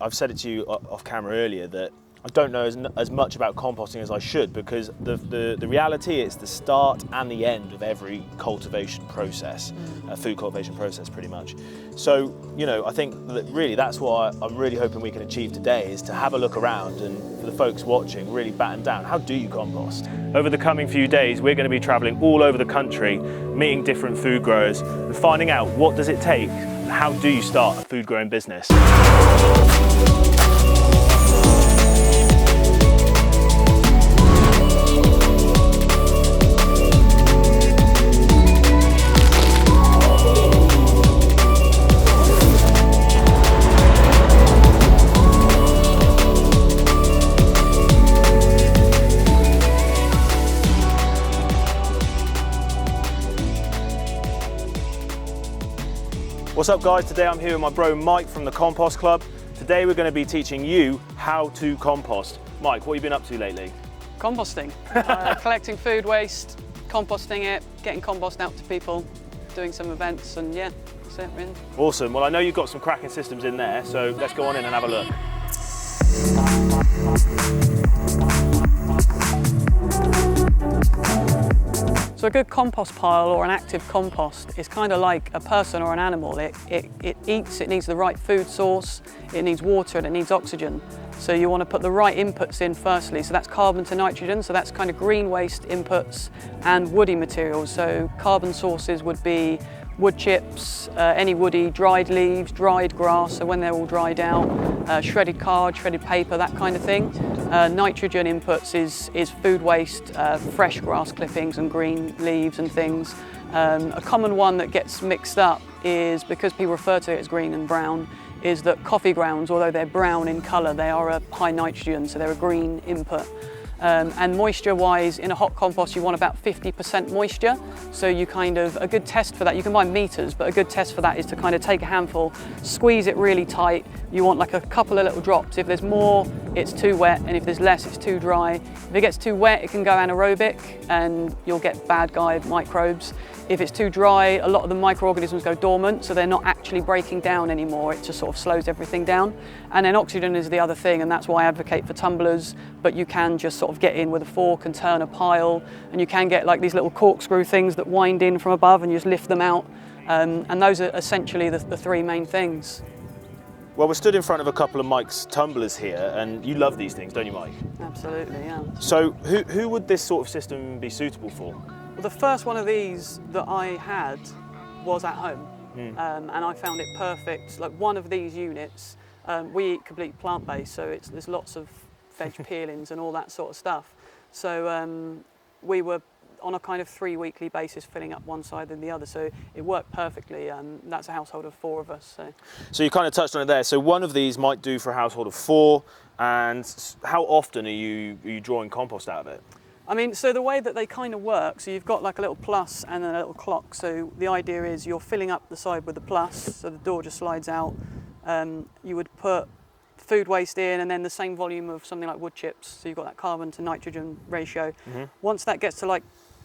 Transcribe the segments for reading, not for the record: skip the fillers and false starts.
I've said it to you off camera earlier that I don't know as much about composting as I should, because the reality is the start and the end of every cultivation process, food cultivation process pretty much. So, you know, I think that really that's what I'm really hoping we can achieve today, is to have a look around and for the folks watching, really batten down, how do you compost? Over the coming few days, we're going to be travelling all over the country, meeting different food growers and finding out what does it take and how do you start a food growing business. What's up guys, today I'm here with my bro Mike from the Compost Club. Today we're going to be teaching you how to compost. Mike, what have you been up to lately? Composting, collecting food waste, composting it, getting compost out to people, doing some events, and yeah, that's it really. Awesome, well I know you've got some cracking systems in there, so let's go on in and have a look. So a good compost pile or an active compost is kind of like a person or an animal. It eats, it needs the right food source, it needs water and it needs oxygen. So you want to put the right inputs in firstly. So that's carbon to nitrogen, so that's kind of green waste inputs, and woody materials. So carbon sources would be wood chips, any woody, dried leaves, dried grass, so when they're all dried out, shredded card, shredded paper, that kind of thing. Nitrogen inputs is food waste, fresh grass clippings and green leaves and things. A common one that gets mixed up is, because people refer to it as green and brown, is that coffee grounds, although they're brown in colour, they are a high nitrogen, so they're a green input. And moisture-wise, in a hot compost, you want about 50% moisture. So you kind of, a good test for that, you can buy meters, but a good test for that is to kind of take a handful, squeeze it really tight. You want like a couple of little drops. If there's more, it's too wet, and if there's less, it's too dry. If it gets too wet, it can go anaerobic, and you'll get bad guy microbes. If it's too dry, a lot of the microorganisms go dormant, so they're not actually breaking down anymore. It just sort of slows everything down. And then oxygen is the other thing, and that's why I advocate for tumblers, but you can just sort of get in with a fork and turn a pile, and you can get like these little corkscrew things that wind in from above and you just lift them out. And those are essentially the three main things. Well, we're stood in front of a couple of Mike's tumblers here, and you love these things, don't you, Mike? Absolutely, yeah. So who would this sort of system be suitable for? Well, the first one of these that I had was at home, and I found it perfect. Like one of these units, we eat complete plant-based, so there's lots of veg peelings and all that sort of stuff. So we were on a kind of 3 weekly basis filling up one side and the other, so it worked perfectly. That's a household of 4 of us. So you kind of touched on it there. So one of these might do for a household of 4, and how often are you drawing compost out of it? I mean, so the way that they kind of work, so you've got like a little plus and a little clock. So the idea is you're filling up the side with the plus, so the door just slides out. You would put food waste in, and then the same volume of something like wood chips. So you've got that carbon to nitrogen ratio. Once that gets to like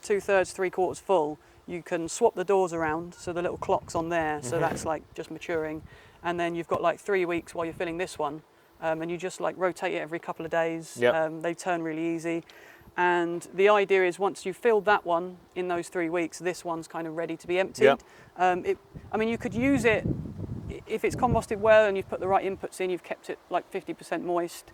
2/3, 3/4 full, you can swap the doors around. So the little clock's on there. So that's like just maturing. And then you've got like 3 weeks while you're filling this one. And you just like rotate it every couple of days. Yep. They turn really easy. And the idea is once you've filled that one in those 3 weeks, this one's kind of ready to be emptied. Yep. I mean, you could use it, if it's composted well and you've put the right inputs in, you've kept it like 50% moist,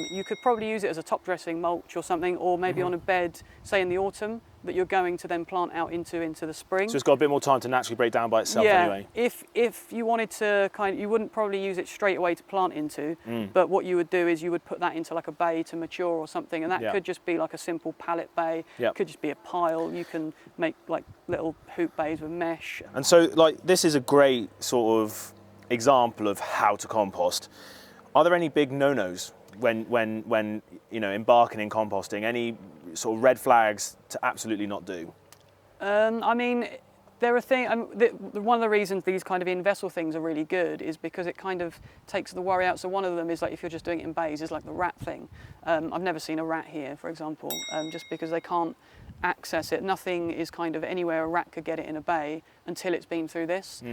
you could probably use it as a top dressing mulch or something, or maybe on a bed, say in the autumn, that you're going to then plant out into the spring. So it's got a bit more time to naturally break down by itself anyway. If you wanted to you wouldn't probably use it straight away to plant into, but what you would do is you would put that into like a bay to mature or something, and that could just be like a simple pallet bay, could just be a pile. You can make like little hoop bays with mesh. And so like this is a great sort of example of how to compost. Are there any big no-nos when you know, embarking in composting? Any sort of red flags to absolutely not do? I mean, there are things. One of the reasons these kind of in-vessel things are really good is because it kind of takes the worry out. So one of them is like if you're just doing it in bays, is like the rat thing. I've never seen a rat here, for example, just because they can't access it. Nothing is kind of anywhere a rat could get it in a bay until it's been through this.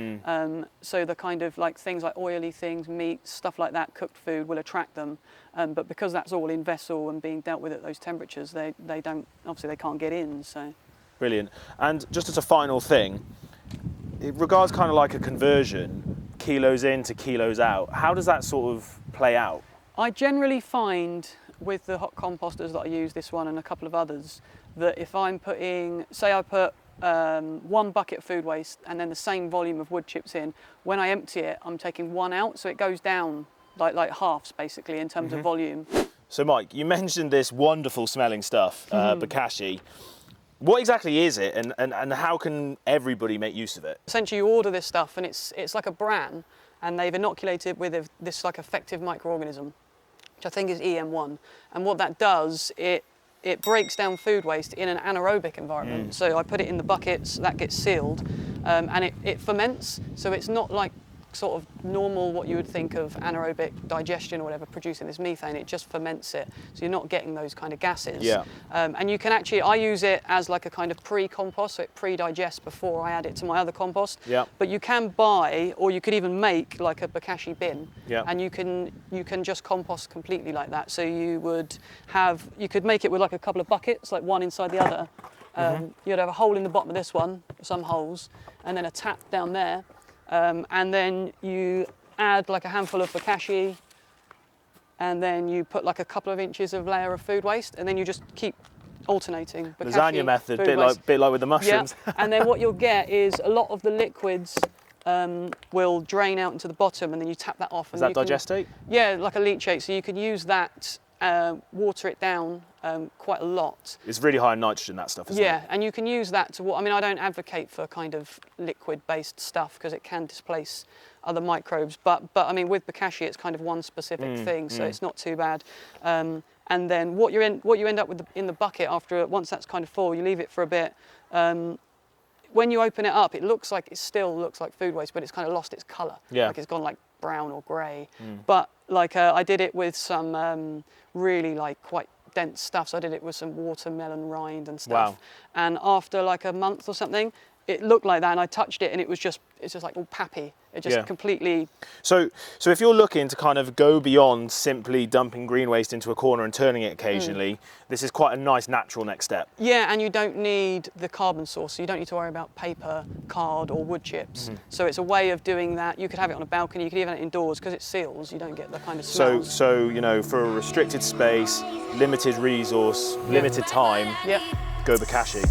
So the kind of like things like oily things, meat, stuff like that, cooked food will attract them. But because that's all in vessel and being dealt with at those temperatures, they don't, obviously they can't get in. So Brilliant. And just as a final thing, it regards kind of like a conversion, kilos in to kilos out. How does that sort of play out? I generally find with the hot composters that I use, this one and a couple of others, that if I'm putting, say I put 1 bucket of food waste and then the same volume of wood chips in, when I empty it, I'm taking 1 out, so it goes down like halves basically in terms of volume. So Mike, you mentioned this wonderful smelling stuff, Bokashi. What exactly is it, and how can everybody make use of it? Essentially you order this stuff and it's like a bran, and they've inoculated it with this like effective microorganism, which I think is EM1. And what that does, it breaks down food waste in an anaerobic environment. So I put it in the buckets, that gets sealed, and it ferments. So it's not like sort of normal, what you would think of anaerobic digestion or whatever, producing this methane. It just ferments it. So you're not getting those kind of gases. Yeah. And you can actually, I use it as like a kind of pre-compost, so it pre-digests before I add it to my other compost. Yeah. But you can buy, or you could even make like a Bokashi bin. Yeah. And you can just compost completely like that. So you could make it with like a couple of buckets, like one inside the other. You'd have a hole in the bottom of this one, some holes, and then a tap down there. And then you add like a handful of Bokashi, and then you put like a couple of inches of layer of food waste, and then you just keep alternating. Bokashi, Lasagna method, bit like with the mushrooms. Yeah. And then what you'll get is a lot of the liquids will drain out into the bottom, and then you tap that off. Is that digestate? Yeah, like a leachate. So you can use that, water it down quite a lot. It's really high in nitrogen, that stuff, isn't it? Yeah, and you can use that to, I mean, I don't advocate for kind of liquid-based stuff because it can displace other microbes, but I mean, with Bokashi, it's kind of one specific thing, so it's not too bad. And then what you end up with in the bucket once that's kind of full, you leave it for a bit. When you open it up, it still looks like food waste, but it's kind of lost its colour. Yeah. Like it's gone like brown or grey. But like I did it with some really like quite dense stuff. So I did it with some watermelon rind and stuff. Wow. And after like a month or something, it looked like that, and I touched it, and it's just like all pappy. It just completely. So if you're looking to kind of go beyond simply dumping green waste into a corner and turning it occasionally, this is quite a nice natural next step. Yeah, and you don't need the carbon source, so you don't need to worry about paper, card, or wood chips. So it's a way of doing that. You could have it on a balcony, you could even have it indoors, because it seals, you don't get the kind of smells. So you know, for a restricted space, limited resource, limited time, go Bokashi.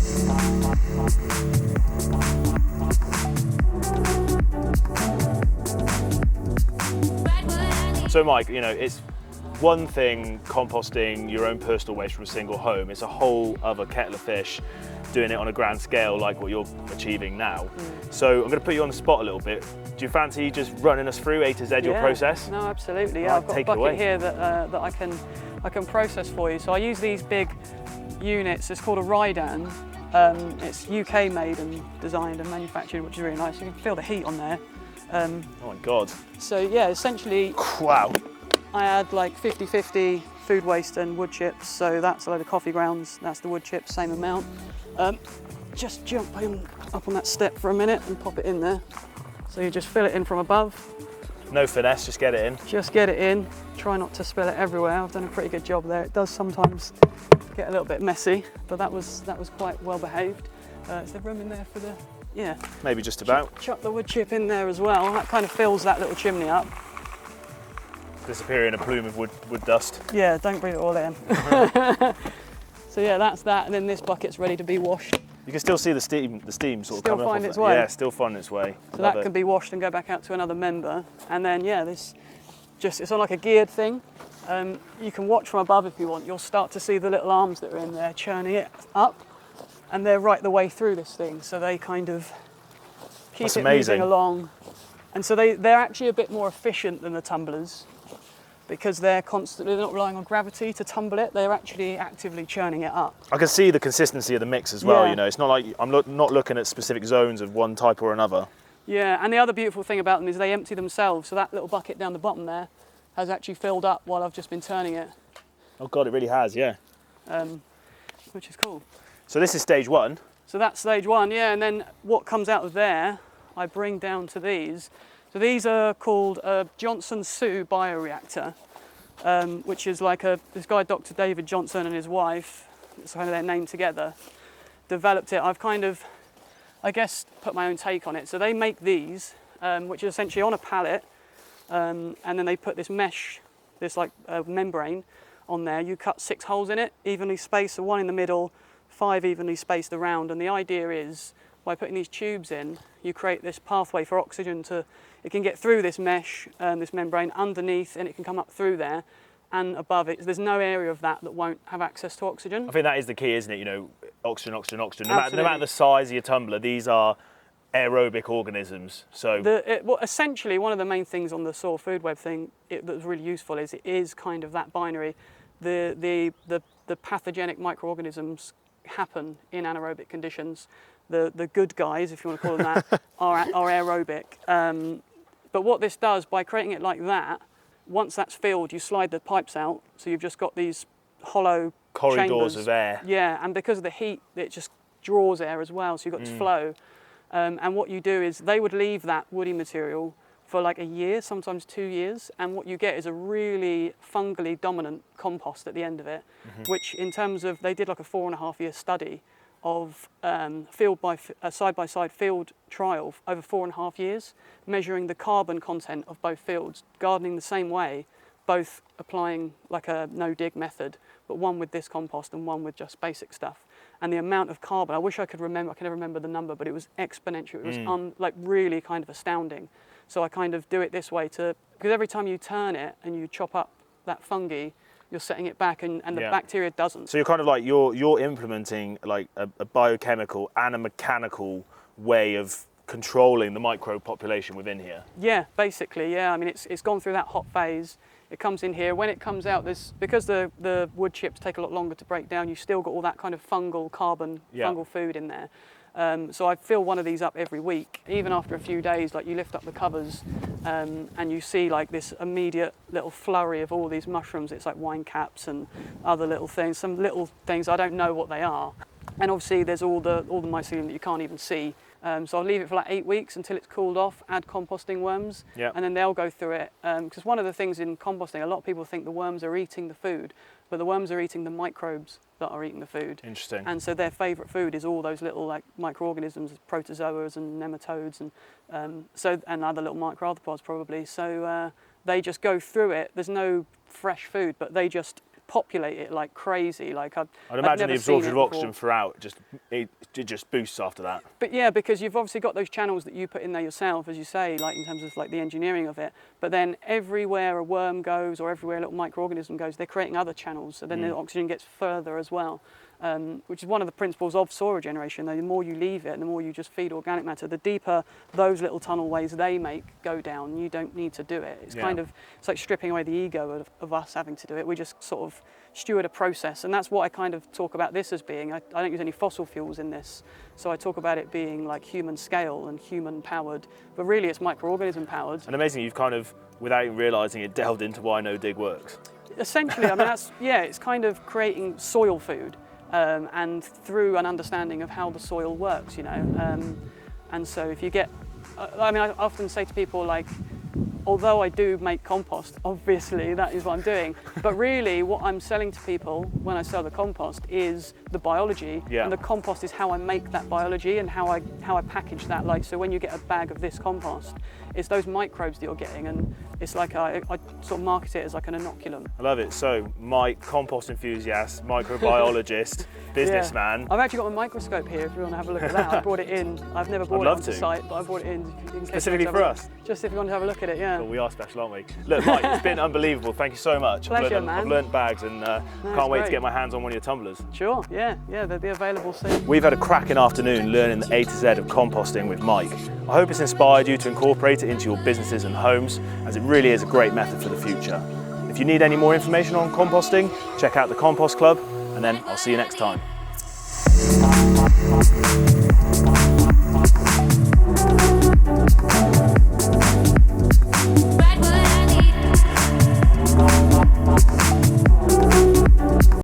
So Mike, you know, it's one thing composting your own personal waste from a single home. It's a whole other kettle of fish doing it on a grand scale like what you're achieving now. So I'm going to put you on the spot a little bit. Do you fancy just running us through A to Z your process? No, absolutely. Yeah, Right, I've got a bucket here that I can process for you. So I use these big units. It's called a Rydan. It's UK made and designed and manufactured, which is really nice. You can feel the heat on there. Oh my God. So yeah, essentially, wow. I add like 50-50 food waste and wood chips. So that's a load of coffee grounds, that's the wood chips, same amount. Just jump up on that step for a minute and pop it in there. So you just fill it in from above. No finesse, just get it in. Just get it in. Try not to spill it everywhere. I've done a pretty good job there. It does sometimes get a little bit messy, but that was quite well behaved. Is there room in there for the? Yeah. Maybe just about. Chuck the wood chip in there as well. That kind of fills that little chimney up. Disappear in a plume of wood dust. Yeah, don't breathe it all in. So yeah, that's that, and then this bucket's ready to be washed. You can still see the steam sort of Still coming off find of its it. way. Yeah, still finding its way. So that can be washed and go back out to another member. And then yeah, it's on like a geared thing. You can watch from above if you want. You'll start to see the little arms that are in there churning it up, and they're right the way through this thing. So they kind of keep it moving along. And so they're actually a bit more efficient than the tumblers, because they're not relying on gravity to tumble it. They're actually actively churning it up. I can see the consistency of the mix as well. Yeah. You know, it's not like I'm not looking at specific zones of one type or another. Yeah, and the other beautiful thing about them is they empty themselves. So that little bucket down the bottom there has actually filled up while I've just been turning it. Oh God, it really has, yeah. Which is cool. So this is stage one. So that's stage one, yeah, and then what comes out of there, I bring down to these. So these are called a Johnson-Su bioreactor, which is like this guy, Dr. David Johnson, and his wife, it's kind of their name together, developed it. I've kind of, I guess, put my own take on it. So they make these, which is essentially on a pallet, and then they put this mesh, this like membrane on there. You cut 6 holes in it, evenly spaced, so 1 in the middle, 5 evenly spaced around, and the idea is by putting these tubes in, you create this pathway for oxygen it can get through this mesh, this membrane underneath, and it can come up through there and above it. There's no area of that won't have access to oxygen. I think that is the key, isn't it? You know, oxygen, oxygen, oxygen. No matter the size of your tumbler, these are aerobic organisms. So well, essentially, one of the main things on the soil food web thing that's really useful is it is kind of that binary. The pathogenic microorganisms happen in anaerobic conditions. The good guys, if you want to call them that, are aerobic. But what this does, by creating it like that, once that's filled, you slide the pipes out, so you've just got these hollow corridors chambers of air. Yeah, and because of the heat, it just draws air as well, so you've got this flow. And what you do is they would leave that woody material for like a year, sometimes 2 years, and what you get is a really fungally dominant compost at the end of it, which in terms of, they did like a 4.5-year study of side-by-side field trial over 4.5 years, measuring the carbon content of both fields, gardening the same way, both applying like a no-dig method, but one with this compost and one with just basic stuff. And the amount of carbon, I wish I could remember, I can never remember the number, but it was exponential. It was like really kind of astounding. So I kind of do it this way because every time you turn it and you chop up that fungi, you're setting it back, and the bacteria doesn't. So you're kind of like, you're implementing like a biochemical and a mechanical way of controlling the microbe population within here. Yeah, basically, yeah. I mean, it's gone through that hot phase. It comes in here. When it comes out, because the wood chips take a lot longer to break down, you still got all that kind of fungal food in there. So I fill one of these up every week. Even after a few days, like you lift up the covers and you see like this immediate little flurry of all these mushrooms. It's like wine caps and other little things, some little things I don't know what they are. And obviously there's all the mycelium that you can't even see. So I'll leave it for like 8 weeks until it's cooled off, add composting worms, and then they'll go through it. Because one of the things in composting, a lot of people think the worms are eating the food, but the worms are eating the microbes that are eating the food. Interesting. And so their favourite food is all those little like microorganisms, protozoas and nematodes, and other little microarthropods probably. So they just go through it. There's no fresh food, but they just populate it like crazy. Like I'd imagine the absorption of oxygen throughout it just boosts after that. But yeah, because you've obviously got those channels that you put in there yourself, as you say, like in terms of like the engineering of it. But then everywhere a worm goes or everywhere a little microorganism goes, they're creating other channels. So then the oxygen gets further as well. Which is one of the principles of soil regeneration. The more you leave it and the more you just feed organic matter, the deeper those little tunnel ways they make go down. You don't need to do it. It's kind of, it's like stripping away the ego of us having to do it. We just sort of steward a process, and that's what I kind of talk about this as being. I don't use any fossil fuels in this, so I talk about it being like human scale and human powered, but really it's microorganism powered. And amazing, you've kind of, without even realising it, delved into why no dig works. Essentially, I mean, it's kind of creating soil food. And through an understanding of how the soil works, you know. And so if you get, I mean, I often say to people like, although I do make compost, obviously that is what I'm doing, but really what I'm selling to people when I sell the compost is the biology, and the compost is how I make that biology and how I package that. Like, so when you get a bag of this compost, it's those microbes that you're getting, and it's like I sort of market it as like an inoculum. I love it. So Mike, compost enthusiast, microbiologist, businessman. Yeah. I've actually got a microscope here if you want to have a look at that. I brought it in. I've never brought it onto site, but I brought it in specifically for us. Just if you want to have a look at it, yeah. Well, we are special, aren't we? Look, Mike, it's been unbelievable. Thank you so much. Pleasure, man. I've learnt bags, and can't wait to get my hands on one of your tumblers. Sure, yeah, they'll be available soon. We've had a cracking afternoon learning the A to Z of composting with Mike. I hope it's inspired you to incorporate it into your businesses and homes, as it really is a great method for the future. If you need any more information on composting, check out the Compost Club, and then I'll see you next time.